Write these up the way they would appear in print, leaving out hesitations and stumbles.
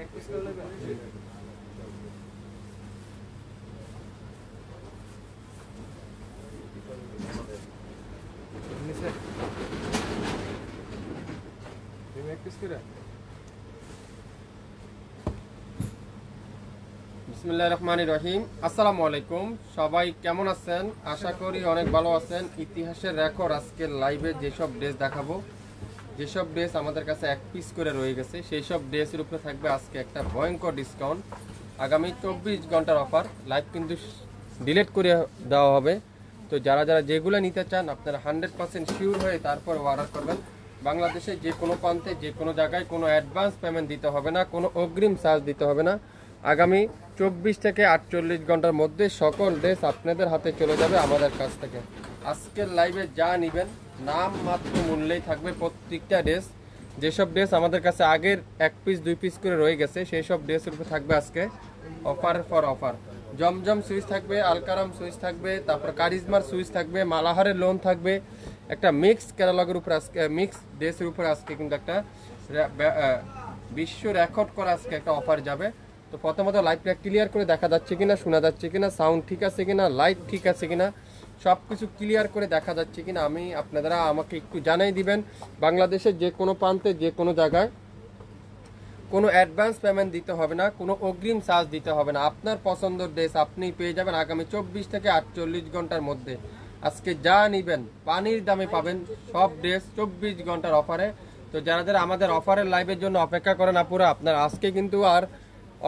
বিসমিল্লাহির রহমানির রহিম। আসসালামু আলাইকুম, সবাই কেমন আছেন? আশা করি অনেক ভালো আছেন। ইতিহাসের রেকর্ড আজকে লাইভে যেসব ড্রেস দেখাবো, যেসব ড্রেস আমাদের কাছে এক পিস করে রয়ে গেছে, সেই সব ড্রেসের উপরে থাকবে আজকে একটা ভয়ঙ্কর ডিসকাউন্ট। আগামী 24 ঘন্টার অফার, লাইভ কিন্তু ডিলিট করে দেওয়া হবে। তো যারা যারা যেগুলো নিতে চান আপনারা 100% শিওর হয়ে তারপর অর্ডার করবেন। বাংলাদেশে যে কোনো প্রান্তে যে কোনো জায়গায় কোনো অ্যাডভান্স পেমেন্ট দিতে হবে না, কোনো অগ্রিম চার্জ দিতে হবে না। আগামী 24 থেকে 48 ঘন্টার মধ্যে সকল ড্রেস আপনাদের হাতে চলে যাবে আমাদের কাছ থেকে। আজকের লাইভে যা নেবেন নাম মাত্র মূল্যেই থাকবে প্রত্যেকটা ড্রেস। যেসব ড্রেস আমাদের কাছে আগের 1 পিস 2 পিস করে রয়ে গেছে সেই সব ড্রেসের উপর থাকবে আজকে offer for offer. Zamzam switch থাকবে, আলকারাম সুইচ থাকবে, তারপর কারিজমার সুইচ থাকবে, মালাহারের লোন থাকবে। একটা মিক্স ক্যাটালগের উপর আজকে, মিক্স ড্রেসের উপর আজকে কিন্তু একটা বিশ্ব রেকর্ড করা আজকে একটা অফার যাবে। তো প্রথমত লাইভটা ক্লিয়ার করে দেখা যাচ্ছে কিনা, শোনা যাচ্ছে কিনা, সাউন্ড ঠিক আছে কিনা, লাইট ঠিক আছে কিনা, সব কিছু ক্লিয়ার করে দেখা যাচ্ছে কিনা আমি আপনারা আমাকে একটু জানাই দিবেন। বাংলাদেশের যে কোনো প্রান্তে যে কোনো জায়গায় কোনো অ্যাডভান্স পেমেন্ট দিতে হবে না, কোনো অগ্রিম চার্জ দিতে হবে না। আপনার পছন্দের ড্রেস আপনি পেয়ে যাবেন আগামী 24 থেকে 48 ঘন্টার মধ্যে। আজকে যা নেবেন পানির দামে পাবেন সব ড্রেস 24 ঘন্টার অফারে। তো যারা যারা আমাদের অফারের লাইভের জন্য অপেক্ষা করেন আপুরা, আপনার আজকে কিন্তু আর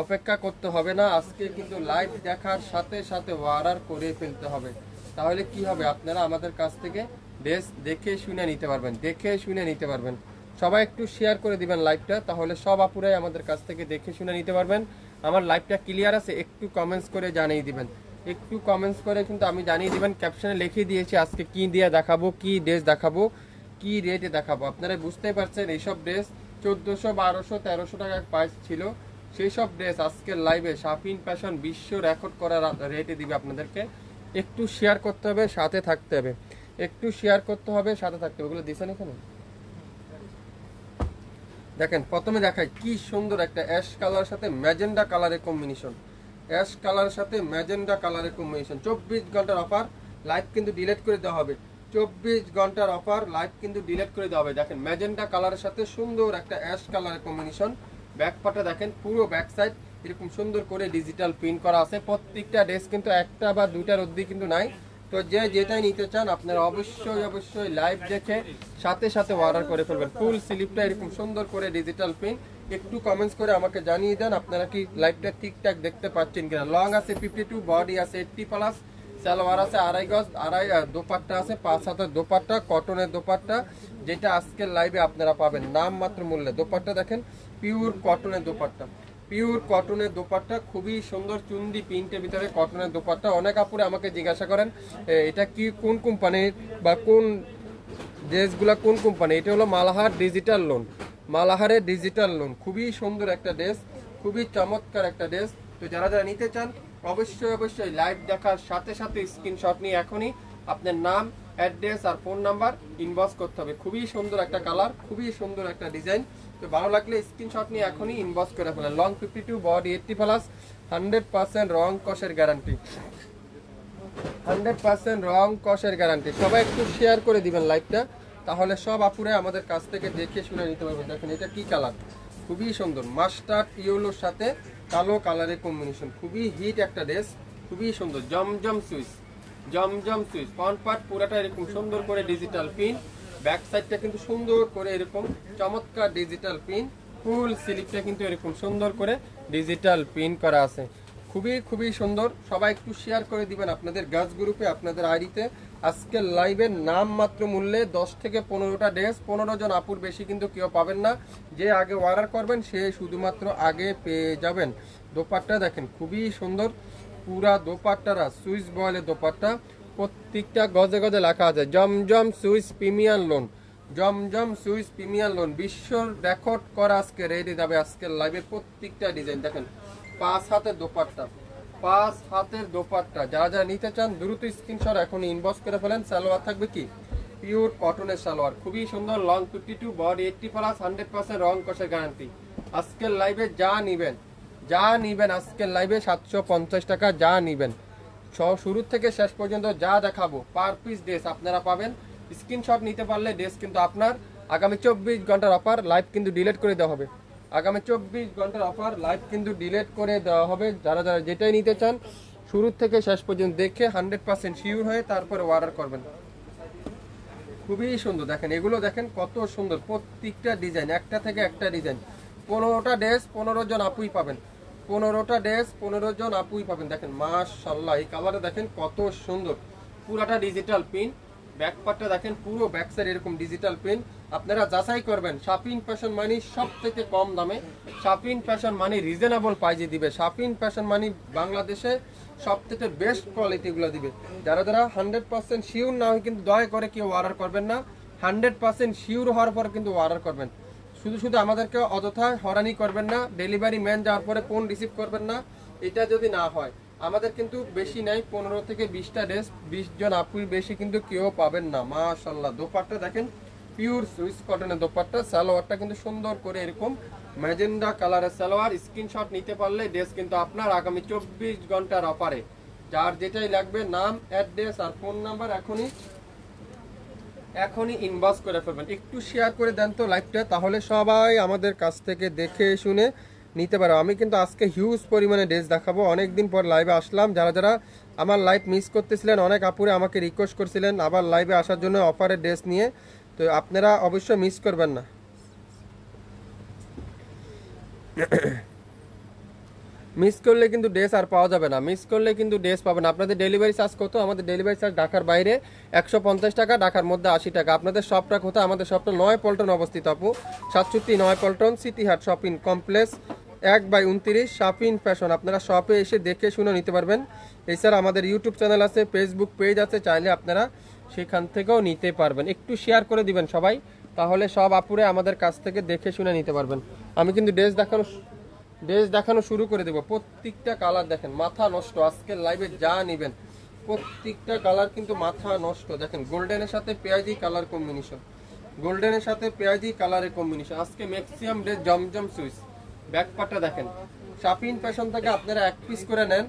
অপেক্ষা করতে হবে না। আজকে কিন্তু লাইভ দেখার সাথে সাথে অর্ডার করে ফেলতে হবে। তাহলে কি হবে, আপনারা আমাদের কাছ থেকে ড্রেস দেখে শুনে নিতে পারবেন, দেখে শুনে নিতে পারবেন। সবাই একটু শেয়ার করে দিবেন লাইভটা, তাহলে সব আপুরাই আমাদের কাছ থেকে দেখে শুনে নিতে পারবেন। আমার লাইভটা ক্লিয়ার আছে একটু কমেন্টস করে জানিয়ে দিবেন, একটু কমেন্টস করে কিন্তু আমি জানিয়ে দিবেন। ক্যাপশনে লিখে দিয়েছি আজকে কি দিয়ে দেখাবো, কি ড্রেস দেখাবো, কি রেটে দেখাবো। আপনারা বুঝতেই পারছেন এইসব ড্রেস 1400, 1200, 1300 টাকার প্রাইস ছিল। সেই সব ড্রেস আজকের লাইভে শাফিন ফ্যাশন বিশ্ব রেকর্ড করা রেটে দিবে আপনাদেরকে। একটু শেয়ার করতে হবে, সাথে থাকতে হবে, একটু শেয়ার করতে হবে, সাথে থাকতে হবে। ওগুলো দিছেন এখানে দেখেন। প্রথমে দেখাই কি সুন্দর একটা অ্যাশ কালার সাথে ম্যাজেন্ডা কালারের কম্বিনেশন, অ্যাশ কালারের সাথে ম্যাজেন্ডা কালারের কম্বিনেশন। 24 ঘন্টার অফার, লাইভ কিন্তু ডিলিট করে দেওয়া হবে। 24 ঘন্টার অফার, লাইভ কিন্তু ডিলিট করে দেওয়া হবে। দেখেন ম্যাজেন্ডা কালারের সাথে সুন্দর একটা অ্যাশ কালারের কম্বিনেশন। ব্যাক পার্টটা দেখেন, পুরো ব্যাক সাইড এরকম সুন্দর করে ডিজিটাল প্রিন্ট করা আছে। প্রত্যেকটা ড্রেস কিন্তু একটা বা দুইটার অবধি কিন্তু নাই। তো যে যেটাই নিতে চান আপনারা অবশ্যই অবশ্যই লাইভ দেখে সাথে সাথে অর্ডার করে ফেলবেন। ফুল স্লিপটা এরকম সুন্দর করে ডিজিটাল প্রিন্ট। একটু কমেন্টস করে আমাকে জানিয়ে দেন আপনারা কি লাইভটা ঠিকঠাক দেখতে পাচ্ছেন কিনা। লং আছে 52, বডি আছে 80+, সালোয়ার আছে 2.5 গজ, দোপাট্টা আছে 5 হাতের দোপাট্টা, কটনের দোপাট্টা, যেটা আজকের লাইভে আপনারা পাবেন নাম মাত্র মূল্যে। দোপাট্টা দেখেন পিওর কটনের দোপাট্টা, পিওর কটনের দোপাট্টা, খুবই সুন্দর চুন্দি প্রিন্টের ভিতরে কটনের দোপাট্টা। অনেক আপুরে আমাকে জিজ্ঞাসা করেন এটা কি কোন কোম্পানির বা কোন ড্রেসগুলা কোন কোম্পানি। এটা হলো মালাহার ডিজিটাল লোন, মালাহারের ডিজিটাল লোন। খুবই সুন্দর একটা ড্রেস, খুবই চমৎকার একটা ড্রেস। তো যারা যারা নিতে চান অবশ্যই অবশ্যই লাইভ দেখার সাথে সাথে স্ক্রিনশট নিয়ে এখনই আপনার নাম, অ্যাড্রেস আর ফোন নাম্বার ইনবক্স করতে হবে। খুবই সুন্দর একটা কালার, খুবই সুন্দর একটা ডিজাইন। তো ভালো লাগলে স্ক্রিনশট নিয়ে এখনই ইনবক্স করে ফেলেন। লং 52, বডি 80+, 100% রং কষের গ্যারান্টি, 100% রং কষের গ্যারান্টি। সবাই একটু শেয়ার করে দিবেন লাইভটা, তাহলে সব আপুরে আমাদের কাছ থেকে দেখে শুনে নিতে পারবেন। দেখেন এটা কি কালার, খুবই সুন্দর মাস্টার্ড ইয়েলোর সাথে কালো কালারের কম্বিনেশন। খুবই হিট একটা ড্রেস, খুবই সুন্দর। জমজম সুইচ, জমজম সুইচ। ফ্রন্ট পার্ট পুরাটা এরকম সুন্দর করে ডিজিটাল প্রিন্ট, ব্যাক সাইডটা কিন্তু সুন্দর করে এরকম চমৎকার ডিজিটাল প্রিন্ট। ফুল স্লিপটা কিন্তু এরকম সুন্দর করে ডিজিটাল প্রিন্ট করা আছে। খুবই খুবই সুন্দর। সবাই একটু শেয়ার করে দিবেন আপনাদের গাছ গ্রুপে, আপনাদের আইডিতে। আজকের লাইভের নাম মাত্র মূল্যে 10 থেকে 15টা ড্রেস, 15 জন আপুর বেশি কিন্তু কেউ পাবেন না। যে আগে অর্ডার করবেন সে শুধুমাত্র আগে পেয়ে যাবেন। দোপাট্টা দেখেন খুবই সুন্দর, পুরা দোপাট্টারা সুইস বয়েলের দোপাট্টা। প্রত্যেকটা গজে গজে লেখা আছে জমজম সুইস প্রিমিয়াম লোন, জমজম সুইস প্রিমিয়াম লোন। বিশ্ব রেকর্ড করা আজকে রেডি যাবে আজকের লাইভে। প্রত্যেকটা ডিজাইন দেখেন, 5 হাতের দোপাট্টা, 5 হাতের দোপাট্টা। যারা যারা নিতে চান দ্রুত স্ক্রিনশট এখন ইনবক্স করে ফেলেন। সালোয়ার থাকবে কি পিওর কটনের সালোয়ার, খুবই সুন্দর। লং 52, বডি 80+, 100% রং কষের গ্যারান্টি। আজকের লাইভে যা নিবেন আজকের লাইভে 750 টাকা যা নিবেন, শুরু থেকে শেষ পর্যন্ত যা দেখাবো পার পিস ড্রেস আপনারা পাবেন। স্ক্রিনশট নিতে পারলে ড্রেস কিন্তু আপনার। আগামী 24 ঘন্টার অফার, লাইভ কিন্তু ডিলিট করে দেওয়া হবে। আগামী 24 ঘন্টার অফার, লাইভ কিন্তু ডিলিট করে দেওয়া হবে। যারা যারা যেটাই নিতে চান শুরু থেকে শেষ পর্যন্ত দেখে 100% শিওর হয়ে তারপরে অর্ডার করবেন। খুবই সুন্দর দেখেন, এগুলো দেখেন কত সুন্দর, প্রত্যেকটা ডিজাইন একটা থেকে একটা ডিজাইন। 15টা ড্রেস 15 জন আপুই পাবেন, 15টা ড্রেস 15 জন আপুই পাবেন। দেখেন মাশাআল্লাহ, এই কালারে দেখেন কত সুন্দর, পুরাটা ডিজিটাল প্রিন্ট। ব্যাক পার্টটা দেখেন পুরো ব্যাক সাইড এরকম ডিজিটাল প্রিন্ট। আপনারা যাচাই করবেন, শাপিন ফ্যাশন মানি সব থেকে কম দামে, শাপিন ফ্যাশন মানি রিজনেবল প্রাইসে দিবে। শাপিন ফ্যাশন মানি বাংলাদেশে সব থেকে বেস্ট কোয়ালিটিগুলো দিবে। যারা যারা 100% শিওর না হয় কিন্তু দয়া করে কেউ অর্ডার করবেন না। 100% শিওর হওয়ার পর কিন্তু অর্ডার করবেন। শুধু শুধু আমাদেরকে অযথা হয়রানি করবেন না, ডেলিভারি ম্যান যাওয়ার পরে ফোন রিসিভ করবেন না, এটা যদি না হয়। আমাদের কিন্তু বেশি নাই, 15 থেকে 20টা ড্রেস, 20 জন আপুই বেশি কিন্তু কেউ পাবেন না। মাশাআল্লাহ, দোপাট্টা দেখেন পিওর সুইস কটনের দোপাট্টা। সালোয়ারটা কিন্তু সুন্দর করে এরকম ম্যাজেন্ডা কালারের সালোয়ার। স্ক্রিনশট নিতে পারলে ড্রেস কিন্তু আপনার আগামী 24 ঘন্টার অফারে। যার যেটাই লাগবে নাম, অ্যাড্রেস আর ফোন নাম্বার এখনই ইনবক্স করে ফেলবেন। একটু শেয়ার করে দেন তো লাইভটা, তাহলে সবাই আমাদের কাছ থেকে দেখে শুনে নিতে পারো। আমি কিন্তু আজকে হিউজ পরিমাণে ড্রেস দেখাবো। অনেকদিন পর লাইভে আসলাম। যারা যারা আমার লাইভ মিস করতেছিলেন, অনেক আপুরে আমাকে রিকোয়েস্ট করছিলেন আবার লাইভে আসার জন্য অফারের ড্রেস নিয়ে, তো আপনারা অবশ্যই মিস করবেন না। মিস করলে কিন্তু ড্রেস আর পাওয়া যাবে না, মিস করলে কিন্তু ড্রেস পাবেন। আপনাদের ডেলিভারি চার্জ কত? আমাদের ডেলিভারি চার্জ ঢাকার বাইরে 150 টাকা, ঢাকার মধ্যে 80 টাকা। আপনাদের শপটা কোথায়? আমাদের শপটা 9 পল্টন অবস্থিত আপু, 67 9 পল্টন সিটি হাট শপিং কমপ্লেক্স 1/29 শাপিন ফ্যাশন। আপনারা শপে এসে দেখে শুনে নিতে পারবেন। এছাড়া আমাদের ইউটিউব চ্যানেল আছে, ফেসবুক পেজ আছে, চাইলে আপনারা সেখান থেকেও নিতে পারবেন। একটু শেয়ার করে দিবেন সবাই, তাহলে সব আপুরে আমাদের কাছ থেকে দেখে শুনে নিতে পারবেন। আমি কিন্তু ড্রেস দেখানো শুরু করে দেবো। প্রত্যেকটা কালার দেখেন মাথা নষ্ট, আজকের লাইভে যা নেবেন প্রত্যেকটা কালার কিন্তু মাথা নষ্ট। দেখেন গোল্ডেনের সাথে পেঁয়াজি কালার কম্বিনেশন, গোল্ডেনের সাথে পেঁয়াজি কালারের কম্বিনেশন। আজকে ম্যাক্সিমাম ড্রেস জমজম সুইচ। ব্যাক পার্টটা দেখেন, শাপিন ফ্যাশন থেকে আপনারা এক পিস করে নেন।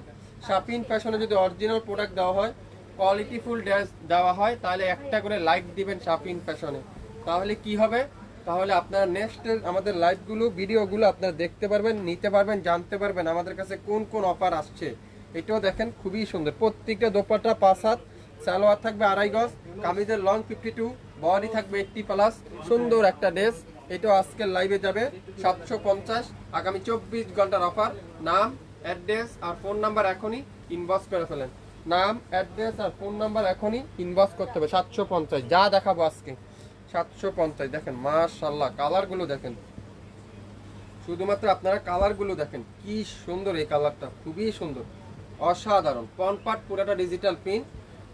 শাপিন ফ্যাশনে যদি অরিজিনাল প্রোডাক্ট দেওয়া হয়, কোয়ালিটিফুল ড্রেস দেওয়া হয়, তাহলে একটা করে লাইক দিবেন শাপিন ফ্যাশনে। তাহলে কি হবে? তাহলে আপনারা নেক্সট আমাদের লাইভগুলো ভিডিওগুলো আপনারা দেখতে পারবেন, নিতে পারবেন, জানতে পারবেন আমাদের কাছে কোন কোন অফার আসছে। এটাও দেখেন খুবই সুন্দর। প্রত্যেকটা দোপাট্টা 5 হাত, সালোয়ার থাকবে 2.5 গজ, কামিজের লং 52, বডি থাকবে 80+। সুন্দর একটা ড্রেস। এটাও আজকের লাইভে যাবে 750। আগামী 24 ঘন্টার অফার। নাম, অ্যাড্রেস আর ফোন নাম্বার এখনই ইনবক্স করে ফেলেন। নাম, অ্যাড্রেস আর ফোন নাম্বার এখনই ইনবক্স করতে হবে। 750 যা দেখাবো আজকে 750। দেখেন মাশাআল্লাহ, কালারগুলো দেখেন, শুধুমাত্র আপনারা কালারগুলো দেখেন কি সুন্দর। এই কালারটা খুবই সুন্দর, অসাধারণ। ফ্রন্ট পার্ট পুরাটা ডিজিটাল প্রিন্ট,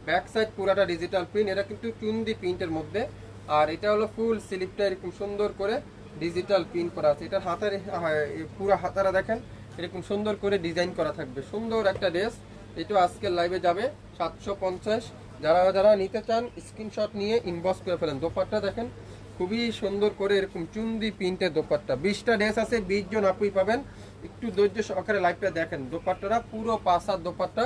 ব্যাক সাইড পুরাটা ডিজিটাল প্রিন্ট। এটা কিন্তু চুন্দি প্রিন্টের মধ্যে, আর এটা হলো ফুল স্লিপটা এরকম সুন্দর করে ডিজিটাল প্রিন্ট করা আছে। এটার হাতের পুরো হাতারা দেখেন এরকম সুন্দর করে ডিজাইন করা থাকবে। সুন্দর একটা ড্রেস। এটা আজকের লাইভে যাবে 750। যারা যারা নিতে চান স্ক্রিনশট নিয়ে ইনবক্স করে ফেলেন। দোপাট্টা দেখেন খুবই সুন্দর করে এরকম চুন্দি প্রিন্টের দোপাট্টা। 20টা ড্রেস আছে, 20 জন আপুই পাবেন। একটু ধৈর্য সহকারে লাইভটা দেখেন। দোপাট্টাটা পুরো 5 হাত দোপাট্টা,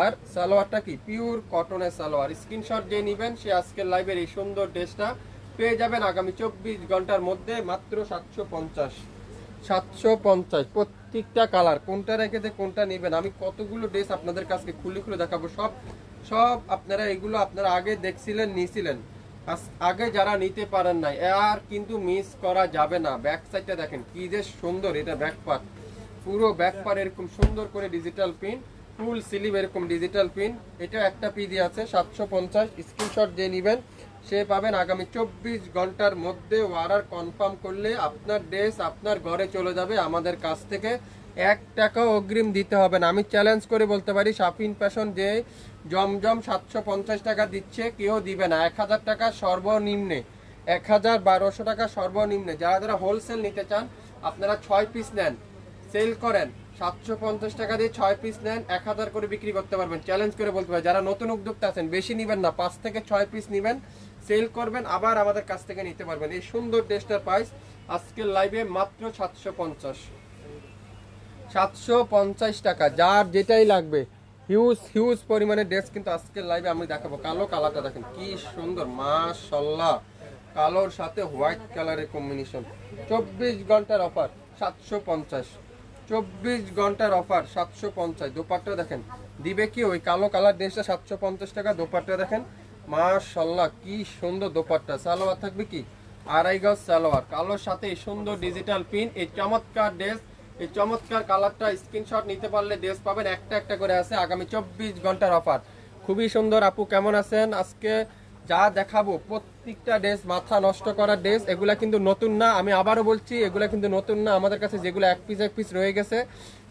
আর সালোয়ারটা কি পিওর কটনের সালোয়ার। স্ক্রিনশট যে নেবেন সে আজকের লাইভের এই সুন্দর ড্রেসটা পেয়ে যাবেন আগামী 24 ঘন্টার মধ্যে মাত্র 750। 750 প্রত্যেকটা কালার, কোনটা রেখে কোনটা নেবেন। আমি কতগুলো ড্রেস আপনাদের কাছে খুলে খুলে দেখাবো। সব আপনারা এগুলো আপনারা আগে দেখছিলেন, নিয়েছিলেন। আগে যারা নিতে পারেন নাই আর কিন্তু মিস করা যাবে না। ব্যাক সাইডটা দেখেন কি যে সুন্দর। এটা ব্যাক পার্ট, পুরো ব্যাক পার্ট এরকম সুন্দর করে ডিজিটাল প্রিন্ট, ফুল স্লিভ এরকম ডিজিটাল প্রিন্ট। এটা একটা পিডি আছে 750। স্ক্রিনশট যে নেবেন সে পাবেন আগামী 24 ঘন্টার মধ্যে। অর্ডার কনফার্ম করলে আপনার ড্রেস আপনার ঘরে চলে যাবে। আমাদের কাছ থেকে 1 টাকাও অগ্রিম দিতে হবে না। আমি চ্যালেঞ্জ করে বলতে পারি শাপিন ফ্যাশন যে জমজম 750 টাকা দিচ্ছে কেউ দিবে না। 1000 টাকা সর্বনিম্নে, 1000-1200 টাকা সর্বনিম্নে। যারা যারা হোলসেল নিতে চান আপনারা 6 পিস নেন, সেল করেন, 750 টাকা দিয়ে 6 পিস নেন, 1000 করে বিক্রি করতে পারবেন। চ্যালেঞ্জ করে বলতে পারি। যারা নতুন উদ্যোক্তা আছেন বেশি নেবেন না, 5 থেকে 6 পিস নেবেন, সেল করবেন, আবার আমাদের কাছ থেকে নিতে পারবেন। এই সুন্দর ড্রেসটার প্রাইস আজকের লাইভে মাত্র 750 টাকা, যার যেটাই লাগবে। হিউজ পরিমাণে ড্রেস কিন্তু আজকের লাইভে আমি দেখাবো। কালো কালারটা দেখেন কি সুন্দর, মাশাআল্লাহ। কালোর সাথে হোয়াইট কালারের কম্বিনেশন। 24 ঘন্টার অফার 750, 24 ঘন্টার অফার 750। দোপাট্টা দেখেন, দিবে কি ওই কালো কালার ড্রেসটা 750 টাকা। দোপাট্টা দেখেন মাশাআল্লাহ কি সুন্দর দোপাট্টা। সালোয়ার থাকবে কি আড়াই গজ সালোয়ার, কালোর সাথে এই সুন্দর ডিজিটাল প্রিন্ট, এই চমৎকার ড্রেস, এই চমৎকার কালারটা স্ক্রিনশট নিতে পারলে ড্রেস পাবেন একটা করে আছে। আগামী 24 ঘন্টার অফার, খুবই সুন্দর। আপু কেমন আছেন? আজকে যা দেখাবো প্রত্যেকটা ড্রেস মাথা নষ্ট করার ড্রেস। এগুলা কিন্তু নতুন না, আমি আবারও বলছি এগুলা কিন্তু নতুন না। আমাদের কাছে যেগুলো এক পিস রয়ে গেছে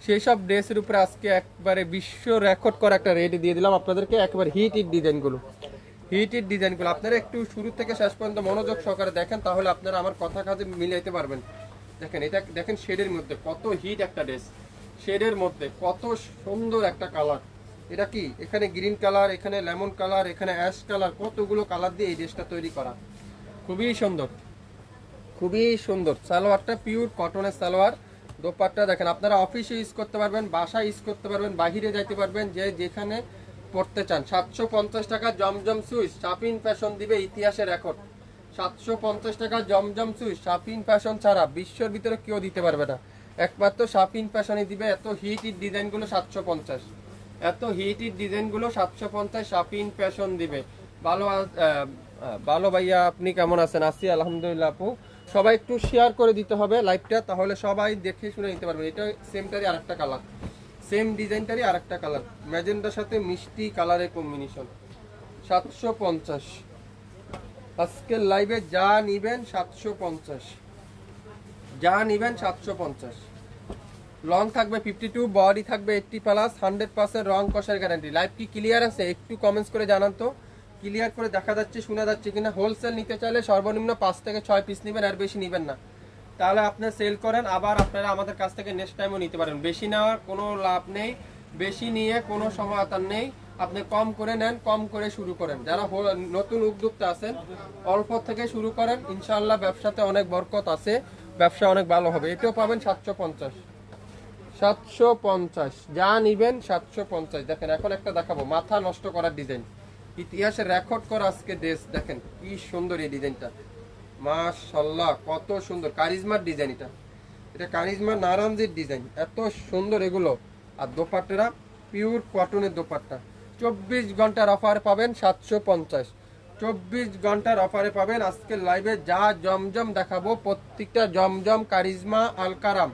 সেই সব ড্রেসের উপরে আজকে একবারে বিশ্ব রেকর্ড করা একটা রেট দিয়ে দিলাম আপনাদেরকে। একবার হিট ডিজাইনগুলো, আপনারা একটু শুরু থেকে শেষ পর্যন্ত মনোযোগ সহকারে দেখেন, তাহলে আপনারা আমার কথা কাজে মিলাইতে পারবেন। দেখেন এটা দেখেন, শেডের মধ্যে কত হিট একটা ড্রেস, শেডের মধ্যে কত সুন্দর একটা কালার। এটা কি এখানে গ্রিন কালার, এখানে লেমন কালার, এখানে অ্যাশ কালার, কতগুলো কালার দিয়ে এই ড্রেসটা তৈরি করা। খুবই সুন্দর। সালোয়ারটা পিওর কটনের সালোয়ার। দোপাট্টা দেখেন, আপনারা অফিসে ইউজ করতে পারবেন, বাসায় ইউজ করতে পারবেন, বাহিরে যাইতে পারবেন, যে যেখানে পড়তে চান। 750 টাকা জমজম সুইচ, শাপিন ফ্যাশন দিবে ইতিহাসের রেকর্ড। 750 টাকা জমজম সুইচ, শাপিন ফ্যাশন ছাড়া বিশ্বের ভিতরে কেউ দিতে পারবে না, একমাত্র শাপিন ফ্যাশনই দিবে। এত হিট ডিজাইনগুলো 750, এত হিট ডিজাইনগুলো 750 শাপিন ফ্যাশন দিবে। ভালো ভাইয়া, আপনি কেমন আছেন? আছি আলহামদুলিল্লাহ। আপু সবাই একটু শেয়ার করে দিতে হবে লাইভটা, তাহলে সবাই দেখে শুনে নিতে পারবেন। এটা সেমটারই আরেকটা কালার, সেম ডিজাইনটারই আরেকটা কালার, ম্যাজেন্ডার সাথে মিষ্টি কালারের কম্বিনেশন। 750 আজকের লাইভে যা নিবেন 750, যা নিবেন 750। লং থাকবে 52, বডি থাকবে 80+, 100% রং কষার গ্যারান্টি। লাইভ কি ক্লিয়ার আছে? একটু কমেন্টস করে জানান তো, ক্লিয়ার করে দেখা যাচ্ছে, শোনা যাচ্ছে কিনা। হোলসেল নিতে চাইলে সর্বনিম্ন 5 থেকে 6 পিস নেবেন, আর বেশি নেবেন না। তাহলে আপনারা সেল করেন, আবার আপনারা আমাদের কাছ থেকে নেক্সট টাইমও নিতে পারেন। বেশি নেওয়ার কোনো লাভ নেই, বেশি নিয়ে কোনো সমাধান নেই। আপনি কম করে নেন, কম করে শুরু করেন। যারা নতুন উদ্যোক্তা আছেন অল্প থেকে শুরু করেন, ইনশাআল্লাহ ব্যবসাতে অনেক বরকত আছে, ব্যবসা অনেক ভালো হবে। এটাও পাবেন 750, 750 যা নিবেন 750। দেখেন এখন একটা দেখাবো মাথা নষ্ট করার ডিজাইন, ইতিহাসে রেকর্ড করা আজকে ড্রেস। দেখেন কি সুন্দর এই ডিজাইনটা, মাশাআল্লাহ কত সুন্দর কারিজমার ডিজাইন। এটা কারিজমা নারানজির ডিজাইন, এত সুন্দর এগুলো। আর দোপাট্টারা পিওর কটনের দোপাট্টা। 24 ঘন্টার অফারে পাবেন 750, 24 ঘন্টার অফারে পাবেন। আজকের লাইভে যা জমজম দেখাবো প্রত্যেকটা জমজম, কারিজমা, আলকারাম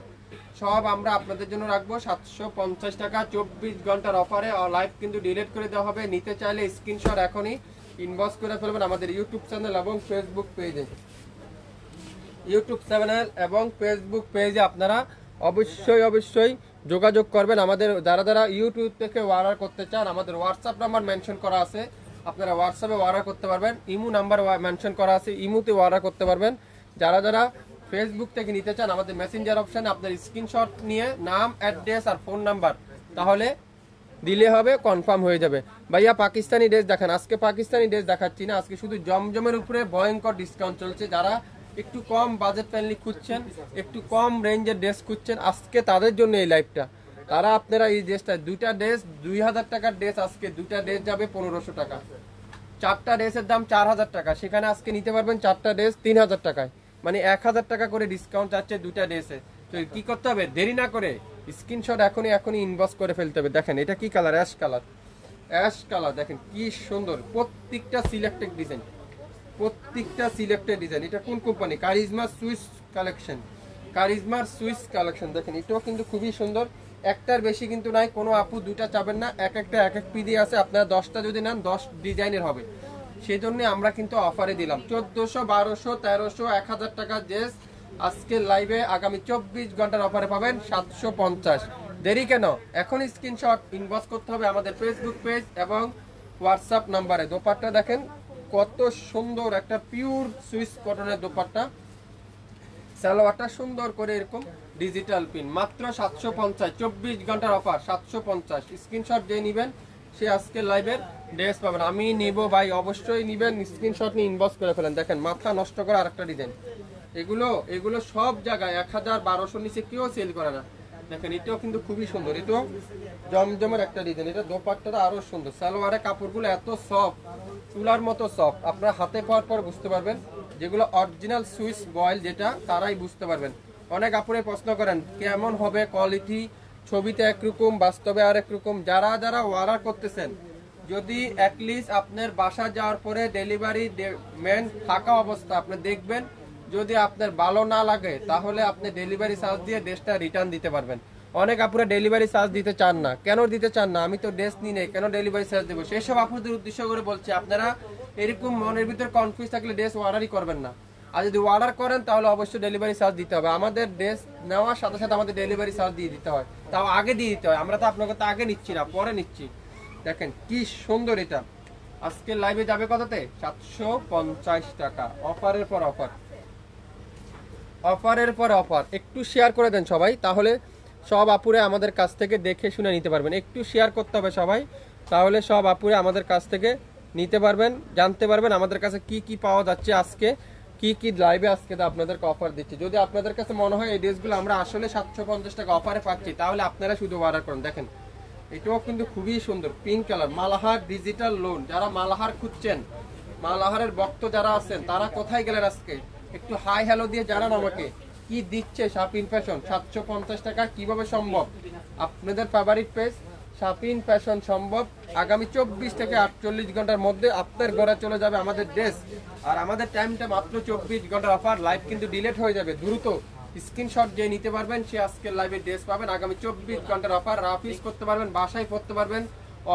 সব আমরা আপনাদের জন্য রাখবো 750 টাকা। 24 ঘন্টার অফারে লাইভ কিন্তু ডিলিট করে দেওয়া হবে। নিতে চাইলে স্ক্রিনশট এখনই ইনবক্স করে ফেলবেন আমাদের ইউটিউব চ্যানেল এবং ফেসবুক পেজে। আপনারা অবশ্যই যোগাযোগ করবেন। আমাদের যারা ইউটিউব থেকে অর্ডার করতে চান, আমাদের হোয়াটসঅ্যাপ নাম্বার মেনশন করা আছে, আপনারা হোয়াটসঅ্যাপে অর্ডার করতে পারবেন। ইমো নাম্বার মেনশন করা আছে, ইমোতে অর্ডার করতে পারবেন। যারা ফেসবুক থেকে নিতে চান, আমাদের মেসেঞ্জার অপশানে আপনার স্ক্রিনশট নিয়ে নাম, অ্যাড্রেস আর ফোন নাম্বার তাহলে দিলে হবে, কনফার্ম হয়ে যাবে। ভাইয়া পাকিস্তানি ড্রেস দেখান। আজকে পাকিস্তানি ড্রেস দেখাচ্ছি না, আজকে শুধু জমজমের উপরে ভয়ঙ্কর ডিসকাউন্ট চলছে। যারা একটু কম বাজেট ফ্রেন্ডলি খুঁজছেন, একটু কম রেঞ্জের ড্রেস খুঁজছেন, আজকে তাদের জন্য এই লাইভটা। তারা আপনারা এই ড্রেসটা, দুইটা ড্রেস 2000 টাকার ড্রেস, আজকে দুইটা ড্রেস যাবে 1500 টাকা। 4টা ড্রেসের দাম 4000 টাকা, সেখানে আজকে নিতে পারবেন 4টা ড্রেস 3000 টাকায়, মানে 1000 টাকা করে ডিসকাউন্ট যাচ্ছে দুইটা ড্রেসে। তো কি করতে হবে, দেরি না করে স্ক্রিনশট এখনই ইনবক্স করে ফেলতে হবে। দেখেন এটা কি কালার, অ্যাশ কালার, দেখেন কি সুন্দর। প্রত্যেকটা সিলেক্টেড ডিজাইন, এটা কোন কোম্পানি? কারিজমার Swiss collection. দেখেন এটাও কিন্তু খুবই সুন্দর, একটার বেশি কিন্তু নাই। কোনো আপু দুটা চাবেন না, এক একটা এক এক পিডি আছে। আপনারা 10টা যদি নেন 10 ডিজাইনের হবে, সেই জন্য আমরা কিন্তু অফারে দিলাম 1400, 1200, 1300, 1000 টাকা ড্রেস আজকের লাইভে আগামী 24 ঘন্টার অফারে পাবেন 750। দেরি কেন, এখন স্ক্রিনশট ইনবক্স করতে হবে আমাদের ফেসবুক পেজ এবং হোয়াটসঅ্যাপ নাম্বারে। দোপাট্টা দেখেন কত সুন্দর, একটা পিওর সুইস কটনের দোপাট্টা। সালোয়ারটা সুন্দর করে এরকম ডিজিটাল পিন, মাত্র 750, 24 ঘন্টার অফার 750। স্ক্রিনশট যে নেবেন সে আজকের লাইভের ড্রেস পাবেন। আমি নিব ভাই, অবশ্যই নিবেন, স্ক্রিনশট নিয়ে ইনবক্স করে ফেলেন। দেখেন মাথা নষ্ট করা আরেকটা ডিজাইন, এগুলো এগুলো সব জায়গায় 1000-1200 নিচে কেউ সেল করে না। দেখেন এটাও কিন্তু খুবই সুন্দর, এটাও জমজমের একটা ডিজাইন। এটা দোপাট্টাটা আরো সুন্দর, সালোয়ারের কাপড়গুলো এত সফট, তুলার মতো সফট। আপনারা হাতে পাওয়ার পর বুঝতে পারবেন, যেগুলো অরিজিনাল সুইস বয়েল যেটা, তারাই বুঝতে পারবেন। অনেক আপুরে প্রশ্ন করেন কেমন হবে কোয়ালিটি, ছবিতে একরকম বাস্তবে আর একরকম। যারা যারা অর্ডার করতেছেন, যদি অ্যাটলিস্ট আপনার বাসা যাওয়ার পরে ডেলিভারি ম্যান থাকা অবস্থা আপনি দেখবেন, যদি আপনার ভালো না লাগে তাহলে আপনি ডেলিভারি চার্জ দিয়ে ড্রেসটা রিটার্ন দিতে পারবেন। অনেক আপুরা ডেলিভারি চার্জ দিতে চান না, কেন দিতে চান না? আমি তো ড্রেস নিই নাই, কেন ডেলিভারি চার্জ দেবো? সেই সব আপুদের উদ্দেশ্য করে বলছি, আপনারা এরকম মনের ভিতর কনফিউজ থাকলে ড্রেস অর্ডারই করবেন না। আর যদি অর্ডার করেন তাহলে অবশ্যই ডেলিভারি চার্জ দিতে হবে। আমাদের ড্রেস নেওয়ার সাথে সাথে আমাদের ডেলিভারি চার্জ দিয়ে দিতে হয়, তাও আগে দিয়ে দিতে হয়। আমরা তো আপনাকে তো আগে নিচ্ছি না, পরে নিচ্ছি। দেখেন কি সুন্দর এটা। আজকে লাইভে যাবে কততে? 750 টাকা, অফারের পর অফার, অফারের পর অফার। একটু শেয়ার করে দেন সবাই, তাহলে সব আপুরে আমাদের কাছ থেকে দেখে শুনে নিতে পারবেন। একটু শেয়ার করতে হবে সবাই, তাহলে সব আপুরে আমাদের কাছ থেকে নিতে পারবেন, জানতে পারবেন আমাদের কাছে কি কি পাওয়া যাচ্ছে, আজকে কি কি লাইভে আজকে আপনাদেরকে অফার দিচ্ছি। যদি আপনাদের কাছে মনে হয় এই ড্রেসগুলো আমরা আসলে 750 টাকা অফারে পাচ্ছি, তাহলে আপনারা শুধু অর্ডার করুন। দেখেন এটাও কিন্তু খুবই সুন্দর, পিঙ্ক কালার, মালাহার ডিজিটাল লোন। যারা মালাহার খুঁজছেন, মালাহারের ভক্ত যারা আছেন, তারা কোথায় গেলেন আজকে? একটু হাই হ্যালো দিয়ে জানান আমাকে কি দিচ্ছে শাপিন ফ্যাশন। 750 টাকা কিভাবে সম্ভব? আপনাদের ফেভারিট পেজ শাপিন ফ্যাশন সম্ভব। আগামী 24 থেকে 48 ঘন্টার মধ্যে আপনার ঘরে চলে যাবে আমাদের ড্রেস। আর আমাদের টাইমটা মাত্র 24 ঘন্টার অফার। লাইভ কিন্তু ডিলেট হয়ে যাবে, দ্রুত স্ক্রিনশট যে নিতে পারবেন সে আজকের লাইভে ড্রেস পাবেন। আগামী 24 ঘন্টার অফার। রাফ ইউজ করতে পারবেন, বাসায় পড়তে পারবেন,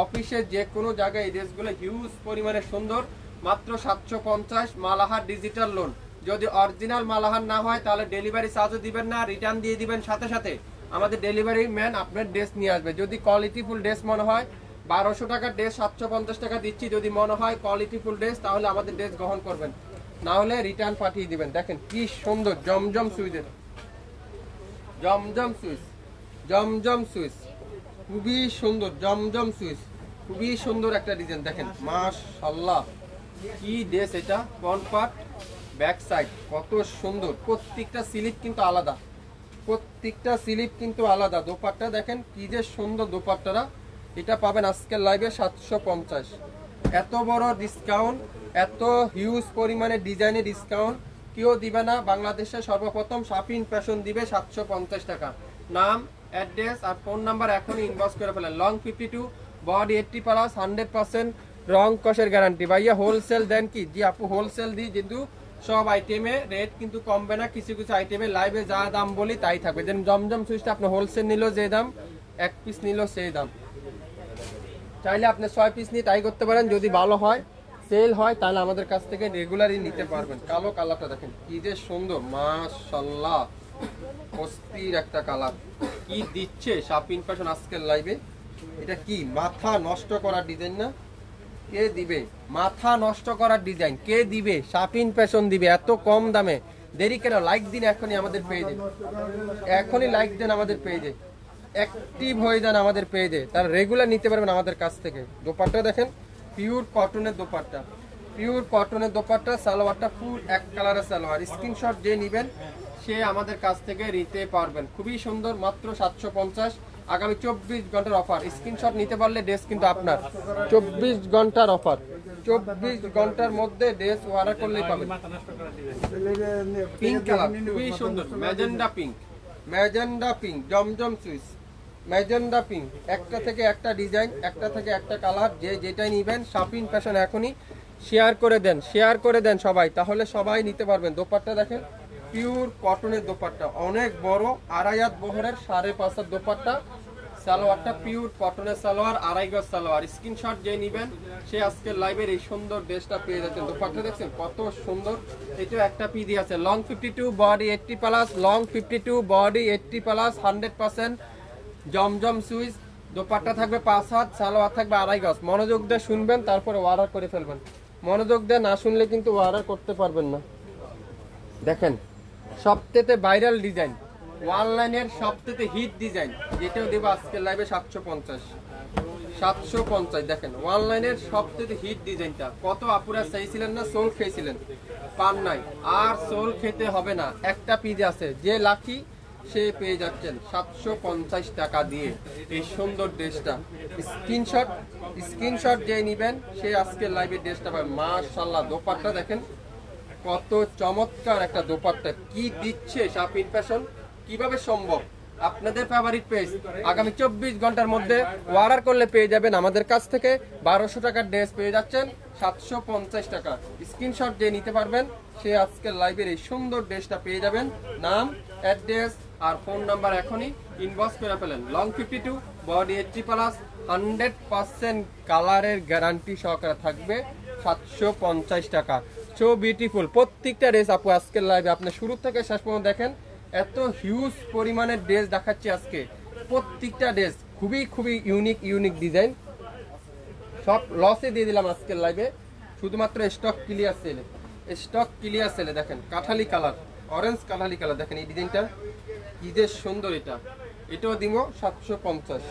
অফিসে যে কোনো জায়গায়। এই ড্রেসগুলো হিউজ পরিমাণে সুন্দর, মাত্র 750। মালাহার ডিজিটাল লোন। যদি অরিজিনাল মালাহার না হয় তাহলে ডেলিভারি চার্জও দিবেন না, রিটার্ন দিয়ে দিবেন সাথে সাথে। আমাদের ডেলিভারি ম্যান আপনার ড্রেস নিয়ে আসবে। যদি কোয়ালিটিফুল ড্রেস মনে হয়, 1200 টাকার ড্রেস 750 টাকা দিচ্ছি। যদি মনে হয় কোয়ালিটিফুল ড্রেস, তাহলে আমাদের ড্রেস গ্রহণ করবেন, না হলে রিটার্ন পাঠিয়ে দিবেন। দেখেন কি সুন্দর জমজম সুইজের, জমজম সুইচ, জমজম সুইচ, খুবই সুন্দর জমজম সুইচ, খুবই সুন্দর একটা ডিজাইন। দেখেন মাশাআল্লাহ কি ড্রেস এটা। ফ্রন্ট পার্ট, ব্যাক সাইড কত সুন্দর। প্রত্যেকটা স্লিপ কিন্তু আলাদা, প্রত্যেকটা স্লিপ কিন্তু আলাদা। দোপাট্টা দেখেন কি যে সুন্দর দোপাট্টারা। এটা পাবেন আজকের লাইভে 750। এত বড় ডিসকাউন্ট, এত হিউজ পরিমাণে ডিজাইনের ডিসকাউন্ট কেউ দিবে না। বাংলাদেশে সর্বপ্রথম শাপিন ফ্যাশন দিবে 750 টাকা। নাম, অ্যাড্রেস আর ফোন নাম্বার এখনই ইনবক্স করে ফেলেন। লং 52, বডি 80+, 100% রং কষের গ্যারান্টি। ভাইয়া হোলসেল দেন কি? জি আপু হোলসেল দিই, কিন্তু সব আইটেমে রেট কিন্তু কমবে না। কিছু কিছু আইটেমে লাইভে যা দাম বলি তাই থাকবে। যেন জমজম সুইচটা আপনি হোলসেল নিল যে দাম, 1 পিস নিল সেই দাম। চাইলে আপনি 6 পিস নিয়ে তাই করতে পারেন। যদি ভালো হয়, সেল হয়, তাহলে আমাদের কাছ থেকে রেগুলারই নিতে পারবেন। কালো কালারটা দেখেন কি যে সুন্দর, মাশাআল্লাহ অস্থির একটা কালার। কি দিচ্ছে শাপিন ফ্যাশন আজকের লাইভে। এটা কি মাথা নষ্ট করার ডিজাইন না? কে দিবে? মাথা নষ্ট করার ডিজাইন কে দিবে? শাপিন ফ্যাশন দিবে এত কম দামে। দেরি কেন? লাইক দিন এখনই আমাদের পেজে, এখনই লাইক দেন আমাদের পেজে, অ্যাক্টিভ হয়ে যান আমাদের পেজে, তার রেগুলার নিতে পারবেন আমাদের কাছ থেকে। দোপাট্টা দেখেন, পিওর কটনের দোপাট্টা, পিওর কটনের দোপাট্টা। সালোয়ারটা ফুল এক কালারের সালোয়ার। স্ক্রিনশট যে নেবেন সে আমাদের কাছ থেকে নিতে পারবেন। খুবই সুন্দর, মাত্র 750। আগামী 24 ঘন্টার অফার। স্ক্রিনশট নিতে পারলে ড্রেস কিন্তু আপনার। 24 ঘন্টার অফার, 24 ঘন্টার মধ্যে ড্রেস অর্ডার করলেই পাবেন। পিঙ্ক কালার খুবই সুন্দর, ম্যাজেন্ডা পিঙ্ক, ম্যাজেন্ডা পিঙ্ক, জমজম সুইচ, ম্যাজেন্ডা পিঙ্ক। একটা থেকে একটা ডিজাইন, একটা থেকে একটা কালার, যে যেটাই নেবেন। শাপিন ফ্যাশন এখনই শেয়ার করে দেন, শেয়ার করে দেন সবাই, তাহলে সবাই নিতে পারবেন। দোপাট্টা দেখেন, পিওর কটনের দোপাট্টা, অনেক বড়, 2.5 হাত বহরের, 5.5 হাত দোপাট্টা। সালোয়ারটা পিওর কটনের সালোয়ার, 2.5 গজ সালোয়ার। স্ক্রিনশট যে নেবেন সে আজকের লাইভের এই সুন্দর ড্রেসটা পেয়ে যাচ্ছেন। দোপাট্টা দেখছেন কত সুন্দর। এটা একটা পিডি আছে, লং 52, বডি 80+, লং 52, বডি 80+, 100% জমজম সুইচ। দোপাট্টা থাকবে 5 হাত, সালোয়ার থাকবে 2.5 গজ। মনোযোগ দিয়ে শুনবেন, তারপরে অর্ডার করে ফেলবেন। মনোযোগ দিয়ে না শুনলে কিন্তু অর্ডার করতে পারবেন না। দেখেন সবথেকে ভাইরাল ডিজাইন, অনলাইনের সবথেকে হিট ডিজাইন, যেটাও দেবো আজকের লাইভে 750। 750। দেখেন অনলাইনের সবথেকে হিট ডিজাইনটা, কত আপুরা চাইছিলেন না, সোল খেয়েছিলেন, পান নাই, আর সোল খেতে হবে না, একটা পিস আছে, যে লাকি সে পেয়ে যাচ্ছেন 750 টাকা দিয়ে এই সুন্দর ড্রেসটা। স্ক্রিনশট যে নিবেন সে আজকে লাইভে ড্রেসটা পাবেন। মাশাআল্লাহ, দোপাট্টা দেখেন কত চমৎকার একটা দোপাট্টা, কি দিচ্ছে শাপিন ফ্যাশন, কিভাবে সম্ভব। আপনাদের ফেভারিট পেজ আগামী 24 ঘন্টার মধ্যে অর্ডার করলে পেয়ে যাবেন আমাদের কাছ থেকে 1200 টাকার ড্রেস পেয়ে যাচ্ছেন 750 টাকা। স্ক্রিনশট যে নিতে পারবেন সে আজকের লাইভের এই সুন্দর ড্রেসটা পেয়ে যাবেন। নাম, অ্যাড্রেস আর ফোন নাম্বার এখনই ইনবক্স করে ফেলেন। লং 52, বডি 80+, 100% কালারের গ্যারান্টি সহকারে থাকবে 750 টাকা। সো বিউটিফুল প্রত্যেকটা ড্রেস আপু আজকের লাইভে আপনি শুরু থেকে শেষ পর্যন্ত দেখেন, এত হিউজ পরিমাণের ড্রেস দেখাচ্ছি আজকে। প্রত্যেকটা ড্রেস খুবই ইউনিক ডিজাইন, সব লসে দিয়ে দিলাম আজকের লাইভে, শুধুমাত্র স্টক ক্লিয়ার সেলে। দেখেন Kathali colour, orange Kathali colour, দেখেন এই ডিজাইনটা কি যে সুন্দর, এটাও দিব 750।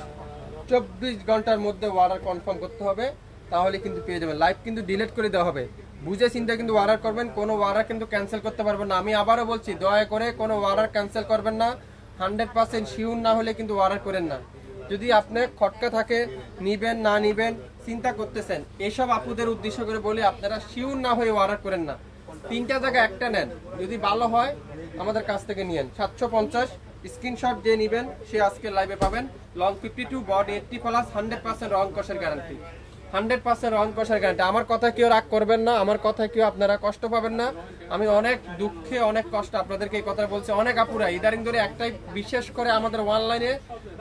24 ঘন্টার মধ্যে অর্ডার কনফার্ম করতে হবে, তাহলে কিন্তু পেয়ে যাবেন। লাইভ কিন্তু ডিলিট করে দেওয়া হবে, বুঝে চিন্তা কিন্তু অর্ডার করবেন, কোনো অর্ডার কিন্তু ক্যান্সেল করতে পারবেন না। আমি আবারও বলছি, দয়া করে কোনো অর্ডার ক্যান্সেল করবেন না, 100% শিওর না হলে কিন্তু অর্ডার করেন না। যদি আপনি খটকা থাকে নিবেন না নিবেন চিন্তা করতেছেন, এসব আপুদের উদ্দেশ্য করে বলি, আপনারা শিওর না হয়ে অর্ডার করেন না, 3টা জায়গায় একটা নেন, যদি ভালো হয় আমাদের কাছ থেকে নিয়েন। 750। স্ক্রিনশট যে নিবেন সে আজকে লাইভে পাবেন। লং 52, বডি 80+, 100% রং কষের গ্যারান্টি, 100% রং কষার গ্যারান্টি। আমার কথা কেউ রাগ করবেন না, আমার কথা কেউ আপনারা কষ্ট পাবেন না। আমি অনেক দুঃখে অনেক কষ্ট আপনাদেরকে এই কথা বলছি। অনেক আপুরা ইদারিং ধরে একটাই, বিশেষ করে আমাদের অনলাইনে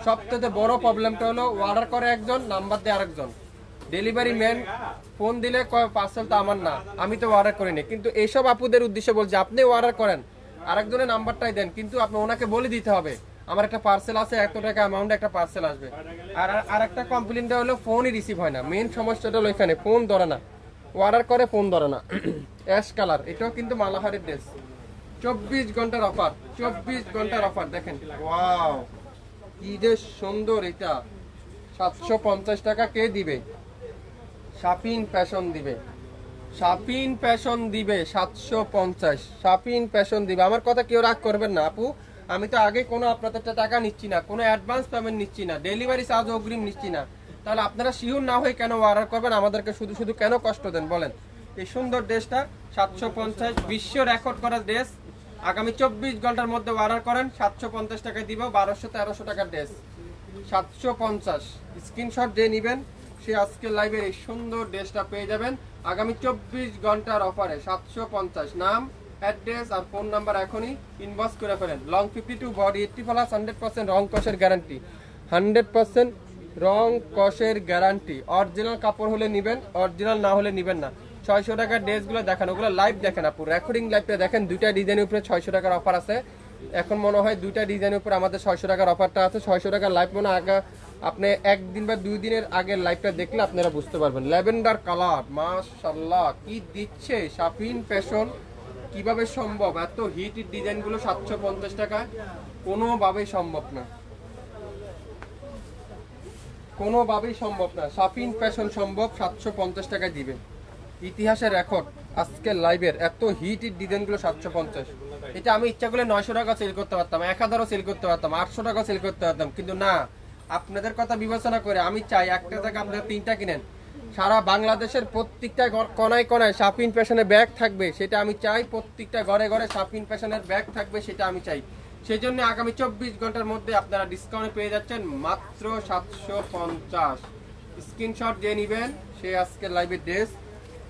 সবথেকে বড় প্রবলেমটা হলো অর্ডার করে একজন, নাম্বার দেয় আরেকজন। ডেলিভারি ম্যান ফোন দিলে পার্সেল তো আমার না, আমি তো অর্ডার করিনি। কিন্তু এইসব আপুদের উদ্দেশ্যে বলছি, আপনি অর্ডার করেন, আরেকজনের নাম্বারটাই দেন, কিন্তু আপনি ওনাকে বলে দিতে হবে আমার একটা পার্সেল আছে, এত টাকা অ্যামাউন্টে একটা পার্সেল আসবে। আর একটা কমপ্লেনটা হলো ফোনই রিসিভ হয় না। মেন সমস্যাটা হলো এখানে, ফোন ধরে না, অর্ডার করে ফোন ধরে না। অ্যাশ কালার, এটাও কিন্তু মালাহারের ড্রেস। 24 ঘন্টার অফার, 24 ঘন্টার অফার। দেখেন ওয়াও, কি যে সুন্দর এটা। 750 টাকা কে দিবে? শাপিন ফ্যাশন দিবে, শাপিন ফ্যাশন দিবে 750। শাপিন ফ্যাশন দিবে। আমার কথা কেউ রাগ করবেন না আপু, আমি তো আগে কোনো আপনাদের টাকা নিচ্ছি না, কোনো অ্যাডভান্স পেমেন্ট নিচ্ছি না, ডেলিভারি চার্জ অগ্রিম নিচ্ছি না। তাহলে আপনারা শিওর না হয়ে কেন অর্ডার করবেন? আমাদেরকে শুধু কেন কষ্ট দেন বলেন? এই সুন্দর ড্রেসটা 750, বিশ্ব রেকর্ড করা ড্রেস। আগামী 24 ঘন্টার মধ্যে অর্ডার করেন, 750 টাকায় দিব 1200-1300 টাকার ড্রেস। 750। স্ক্রিনশট যে নেবেন সে আজকে লাইভের এই সুন্দর ড্রেসটা পেয়ে যাবেন আগামী 24 ঘন্টার অফারে 750। নাম, অ্যাড্রেস আর ফোন নাম্বার এখনই ইনবক্স করে ফেলেন। লং 52, বডি 80+, 100% রং কষের গ্যারান্টি, 100% রং কষের গ্যারান্টি। অরিজিনাল কাপড় হলে নেবেন, অরিজিনাল না হলে নেবেন না। 600 টাকার ড্রেসগুলো দেখেন, ওগুলো লাইভ দেখেন আপু, রেকর্ডিং লাইভটা দেখেন। 2টা ডিজাইনের উপরে 600 টাকার অফার আছে। এখন মনে হয় 2টা ডিজাইনের উপরে আমাদের 600 টাকার অফারটা আছে। 600 টাকার লাইভ মনে আগে আপনি একদিন বা 2 দিনের আগের লাইভটা দেখলে আপনারা বুঝতে পারবেন। ল্যাভেন্ডার কালার, মাশাআল্লাহ কি দিচ্ছে শাপিন ফ্যাশন। কিভাবে সম্ভব এত হিট ডিজাইনগুলো 750 টাকায়? কোনোভাবেই সম্ভব না, কোনোভাবেই সম্ভব না। শাপিন ফ্যাশন সম্ভব 750 টাকায় দিবে। ইতিহাসের রেকর্ড আজকের লাইভের, এত হিট ডিজাইনগুলো 750। এটা আমি ইচ্ছা করলে 900 টাকা সেল করতে পারতাম, 1000ও সেল করতে পারতাম, 800 টাকা সেল করতে পারতাম, কিন্তু না, আপনাদের কথা বিবেচনা করে আমি চাই একটা জায়গা আপনারা 3টা কিনেন। সারা বাংলাদেশের প্রত্যেকটা কোনায় কোনায় শাপিন ফ্যাশনের ব্যাগ থাকবে, সেটা আমি চাই। প্রত্যেকটা ঘরে ঘরে শাপিন ফ্যাশনের ব্যাগ থাকবে, সেটা আমি চাই। সেই জন্য আগামী 24 ঘন্টার মধ্যে আপনারা ডিসকাউন্টে পেয়ে যাচ্ছেন মাত্র 750। স্ক্রিনশট যে নেবেন সে আজকে লাইভে ড্রেস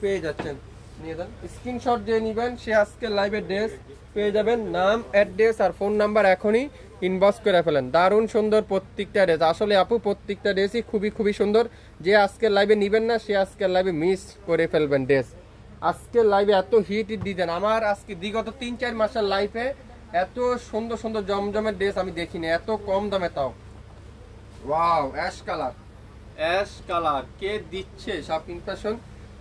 পেয়ে যাচ্ছেন, নিয়ে যান। স্ক্রিনশট যে নেবেন সে আজকে লাইভে ড্রেস পেয়ে যাবেন। নাম, অ্যাড্রেস আর ফোন নাম্বার এখনই ইনবক্স করে ফেলেন। দারুণ সুন্দর প্রত্যেকটা ড্রেস, আসলে আপু প্রত্যেকটা ড্রেসই খুবই সুন্দর। যে আজকের লাইভে নেবেন না সে আজকের লাইভে মিস করে ফেলবেন ড্রেস। আজকের লাইভে এত হিট ডিজাইন, আমার আজকে বিগত 3-4 মাসের লাইফে এত সুন্দর জমজমের ড্রেস আমি দেখিনি, এত কম দামে তাও। Wow, ash colour, ash colour কে দিচ্ছে শাপিন ফ্যাশন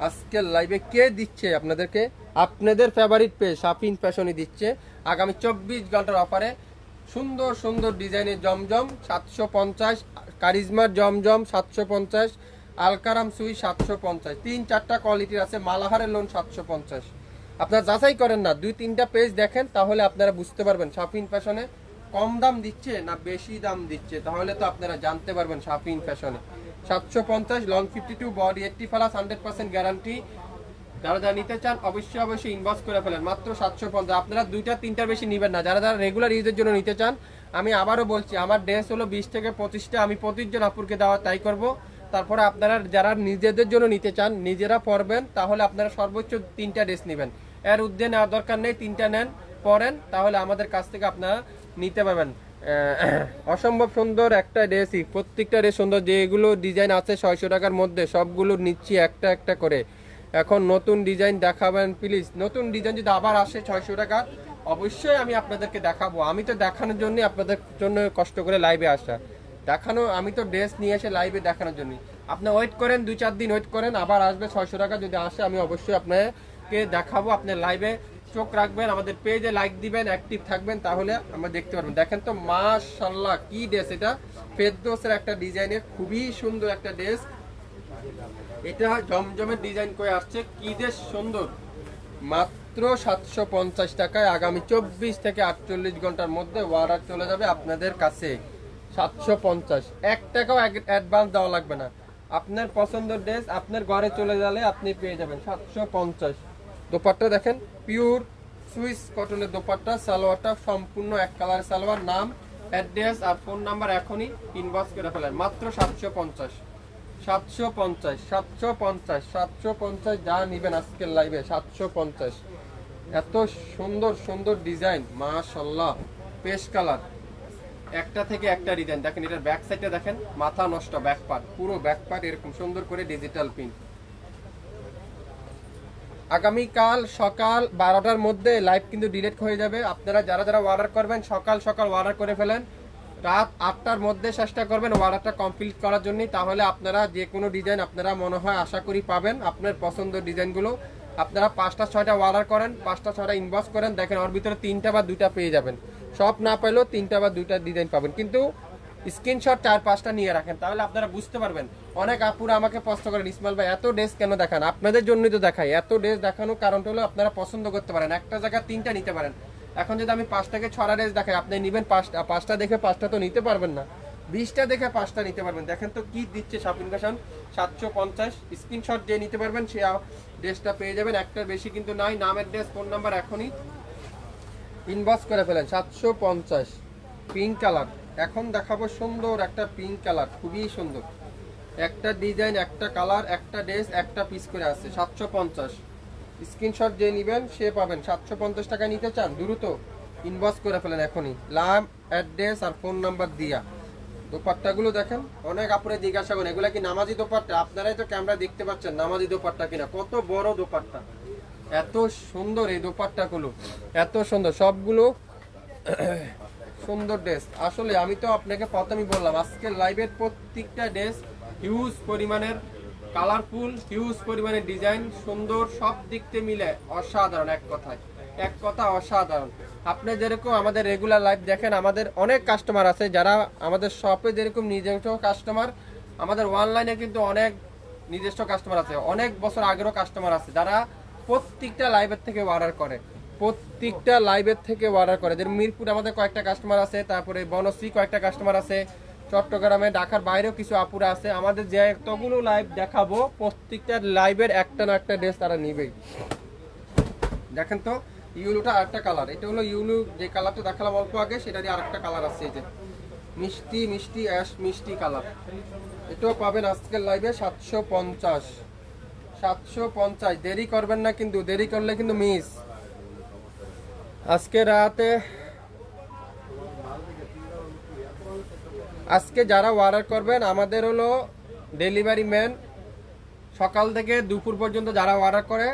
আজকের লাইভে? কে দিচ্ছে আপনাদেরকে? আপনাদের ফেভারিট পেজ শাপিন ফ্যাশনই দিচ্ছে আগামী 24 ঘন্টার অফারে সুন্দর সুন্দর ডিজাইনের জমজম 750, কারিজমার জমজম 750, আলকারাম সুই 750, 3-4টা কোয়ালিটির আছে। মালাহারের লোন 750। আপনারা যাচাই করেন না, 2-3টা পেজ দেখেন, তাহলে আপনারা বুঝতে পারবেন শাফিন ফ্যাশনে কম দাম দিচ্ছে না বেশি দাম দিচ্ছে, তাহলে তো আপনারা জানতে পারবেন শাফিন ফ্যাশনে। 750, লং 52, বডি 80+, 100% গ্যারান্টি। যারা যারা নিতে চান অবশ্যই অবশ্যই ইনবক্স করে ফেলেন, মাত্র 750। আপনারা 2-3টার বেশি নেবেন না, যারা যারা রেগুলার ইউজের জন্য নিতে চান। আমি আবারও বলছি, আমার ড্রেস হলো 20 থেকে 25টা, আমি প্রতিজন আপুরকে দেওয়া তাই করব। তারপরে আপনারা যারা নিজেদের জন্য নিতে চান, নিজেরা পরবেন, তাহলে আপনারা সর্বোচ্চ 3টা ড্রেস নেবেন। এর উদ্দেশ্যে নেওয়ার দরকার নেই, 3টা নেন, পরেন, তাহলে আমাদের কাছ থেকে আপনারা নিতে পারবেন। অসম্ভব সুন্দর একটা ড্রেসই, প্রত্যেকটা ড্রেস সুন্দর। যেগুলো ডিজাইন আছে 600 টাকার মধ্যে, সবগুলো নিচ্ছি একটা একটা করে। এখন নতুন ডিজাইন দেখাবেন প্লিজ। নতুন ডিজাইন যদি আবার আসে 600 টাকা, অবশ্যই আমি আপনাদেরকে দেখাবো। আমি তো দেখানোর জন্য আপনাদের জন্য কষ্ট করে লাইভে আসা, দেখানো। আমি তো ড্রেস নিয়ে এসে লাইভে দেখানোর জন্য। আপনি ওয়েট করেন, 2-4 দিন ওয়েট করেন, আবার আসবে 600 টাকা। যদি আসে আমি অবশ্যই আপনাকে দেখাবো। আপনার লাইভে চোখ রাখবেন, আমাদের পেজে লাইক দিবেন, অ্যাক্টিভ থাকবেন, তাহলে আমরা দেখতে পারবেন। দেখেন তো মাশাআল্লাহ কি ড্রেস এটা, ফেরদৌসের একটা ডিজাইনের খুবই সুন্দর একটা ড্রেস। এটা জমজমের ডিজাইন করে আসছে, কি যে সুন্দর। মাত্র 750 টাকায় আগামী 24 থেকে 48 ঘন্টার মধ্যে অর্ডার চলে যাবে আপনাদের কাছে। 750, 1 টাকাও অ্যাডভান্স দেওয়া লাগবে না। আপনার পছন্দের ড্রেস আপনার ঘরে চলে গেলে আপনি পেয়ে যাবেন 750। দোপাট্টা দেখেন, পিওর সুইস কটনের দোপাট্টা। সালোয়ারটা সম্পূর্ণ এক কালার সালোয়ার। নাম, অ্যাড্রেস আর ফোন নাম্বার এখনই ইনবক্স করে ফেলেন। মাত্র 750, 750, 750, 750 যা নিবেন আজকের লাইভে 750। এত সুন্দর সুন্দর ডিজাইন মাশাআল্লাহ। পেস্ট কালার, একটা থেকে একটা ডিজাইন। দেখেন এটার ব্যাক সাইডটা দেখেন, মাথা নষ্ট ব্যাক পার্ট, পুরো ব্যাক পার্ট এরকম সুন্দর করে ডিজিটাল প্রিন্ট। আগামীকাল সকাল 12টার মধ্যে লাইভ কিন্তু ডিলিট হয়ে যাবে। আপনারা যারা যারা অর্ডার করবেন সকাল সকাল অর্ডার করে ফেলেন, রাত 8টার মধ্যে চেষ্টা করবেন অর্ডারটা কমপ্লিট করার জন্য। তাহলে আপনারা যে কোনো ডিজাইন আপনারা মনে হয় আশা করি পাবেন। আপনার পছন্দের ডিজাইনগুলো আপনারা 5টা 6টা অর্ডার করেন, 5টা 6টা ইনবক্স করেন, দেখেন ওর ভিতরে 3টা বা 2টা পেয়ে যাবেন। সব না পাইলেও 3টা বা 2টা ডিজাইন পাবেন, কিন্তু স্ক্রিনশট 4-5টা নিয়ে রাখেন, তাহলে আপনারা বুঝতে পারবেন। অনেক আপুরা আমাকে প্রশ্ন করেন, ইসমাইল ভাই এত ড্রেস কেন দেখান? আপনাদের জন্যই তো দেখাই। এত ড্রেস দেখানোর কারণটা হলো আপনারা পছন্দ করতে পারেন, একটা জায়গায় 3টা নিতে পারেন। এখন যদি আমি 5 থেকে 6টা ড্রেস দেখাই, আপনি নেবেন 5টা দেখে 5টা তো নিতে পারবেন না, 20টা দেখে 5টা নিতে পারবেন। দেখেন তো কি দিচ্ছে শাফিন ফ্যাশন, 750। স্ক্রিনশট যে নিতে পারবেন সে ড্রেসটা পেয়ে যাবেন, একটার বেশি কিন্তু নাই। নাম, অ্যাড্রেস, ফোন নাম্বার এখনই ইনবক্স করে ফেলেন। 750। পিঙ্ক কালার এখন দেখাবো, সুন্দর একটা পিঙ্ক কালার, খুবই সুন্দর একটা ডিজাইন, একটা কালার, একটা ড্রেস, একটা পিস করে আছে। 750। স্ক্রিনশট যে নেবেন সে পাবেন। 750 টাকা নিতে চান দ্রুত ইনবক্স করে ফেলেন এখনই, নাম, অ্যাড্রেস আর ফোন নাম্বার দিয়া। দোপাট্টাগুলো দেখেন, অনেক আপুরে জিজ্ঞাসা করেন এগুলা কি নামাজি দোপাট্টা? আপনারাই তো ক্যামেরা দেখতে পাচ্ছেন নামাজি দোপাট্টা কিনা। কত বড় দোপাট্টা, এত সুন্দর এই দোপাট্টাগুলো, এত সুন্দর সবগুলো সুন্দর ড্রেস। আসলে আমি তো আপনাকে প্রথমেই বললাম, আজকের লাইভের প্রত্যেকটা ড্রেস হিউজ পরিমাণের কালারফুল, হিউজ পরিমাণের ডিজাইন, সুন্দর, সব দিক থেকে মিলে অসাধারণ। এক কথা অসাধারণ। আপনি যেরকম আমাদের রেগুলার লাইভ দেখেন, আমাদের অনেক কাস্টমার আছে যারা আমাদের শপে যেরকম নিজস্ব কাস্টমার, আমাদের অনলাইনে কিন্তু অনেক নিজস্ব কাস্টমার আছে, অনেক বছর আগেরও কাস্টমার আছে যারা প্রত্যেকটা লাইভের থেকে অর্ডার করে, প্রত্যেকটা লাইভের থেকে অর্ডার করে। যেমন মিরপুর আমাদের কয়েকটা কাস্টমার আছে, তারপরে বনশ্রী কয়েকটা কাস্টমার আছে, চট্টগ্রামে, ঢাকার বাইরেও কিছু আপুরা আছে। আমাদের যে এতগুলো লাইভ দেখাবো, প্রত্যেকটা লাইভের একটা না একটা ড্রেস তারা নিবেই। দেখেন তো ইউলুটা আরেকটা কালার, এটা হলো ইউলু যে কালারটা দেখালাম অল্প আগে, সেটারই আরেকটা কালার আছে, এই যে মিষ্টি মিষ্টি অ্যাশ মিষ্টি কালার। এটাও পাবেন আজকের লাইভে 750। 750, দেরি করবেন না কিন্তু, দেরি করলে কিন্তু মিস। আজকে রাতে, আজকে যারা অর্ডার করবেন, আমাদের হলো ডেলিভারি ম্যান সকাল থেকে দুপুর পর্যন্ত যারা অর্ডার করে